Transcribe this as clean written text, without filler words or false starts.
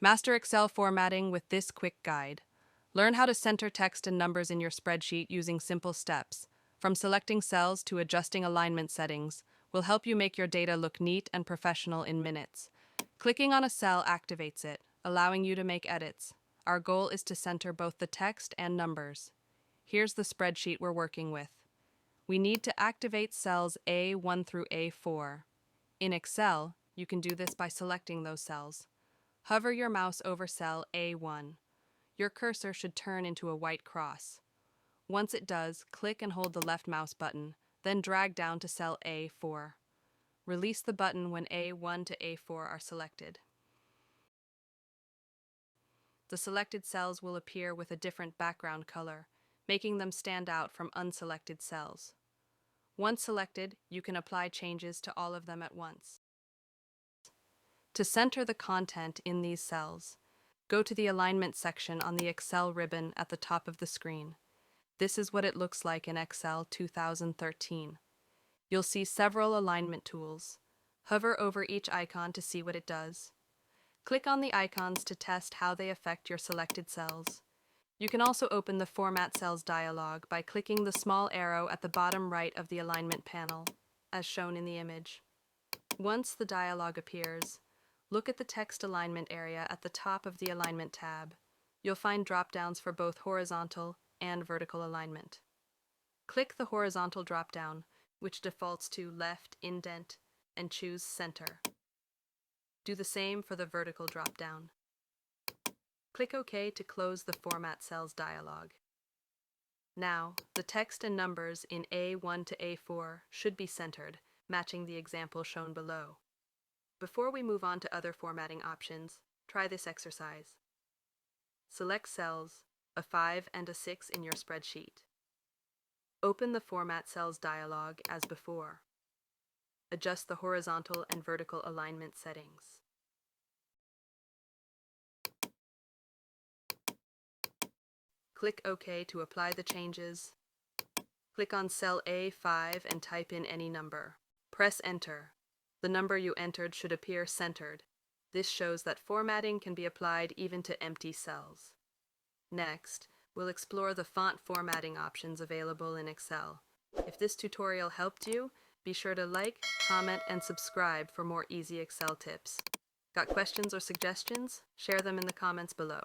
Master Excel formatting with this quick guide. Learn how to center text and numbers in your spreadsheet using simple steps. From selecting cells to adjusting alignment settings will help you make your data look neat and professional in minutes. Clicking on a cell activates it, allowing you to make edits. Our goal is to center both the text and numbers. Here's the spreadsheet we're working with. We need to activate cells A1 through A4. In Excel, you can do this by selecting those cells. Hover your mouse over cell A1. Your cursor should turn into a white cross. Once it does, click and hold the left mouse button, then drag down to cell A4. Release the button when A1 to A4 are selected. The selected cells will appear with a different background color, making them stand out from unselected cells. Once selected, you can apply changes to all of them at once. To center the content in these cells, go to the Alignment section on the Excel ribbon at the top of the screen. This is what it looks like in Excel 2013. You'll see several alignment tools. Hover over each icon to see what it does. Click on the icons to test how they affect your selected cells. You can also open the Format Cells dialog by clicking the small arrow at the bottom right of the alignment panel, as shown in the image. Once the dialog appears, look at the text alignment area at the top of the Alignment tab. You'll find drop-downs for both horizontal and vertical alignment. Click the horizontal drop-down, which defaults to Left Indent, and choose Center. Do the same for the vertical drop-down. Click OK to close the Format Cells dialog. Now, the text and numbers in A1 to A4 should be centered, matching the example shown below. Before we move on to other formatting options, try this exercise. Select cells, a 5 and a 6 in your spreadsheet. Open the Format Cells dialog as before. Adjust the horizontal and vertical alignment settings. Click OK to apply the changes. Click on cell A5 and type in any number. Press Enter. The number you entered should appear centered. This shows that formatting can be applied even to empty cells. Next, we'll explore the font formatting options available in Excel. If this tutorial helped you, be sure to like, comment, and subscribe for more easy Excel tips. Got questions or suggestions? Share them in the comments below.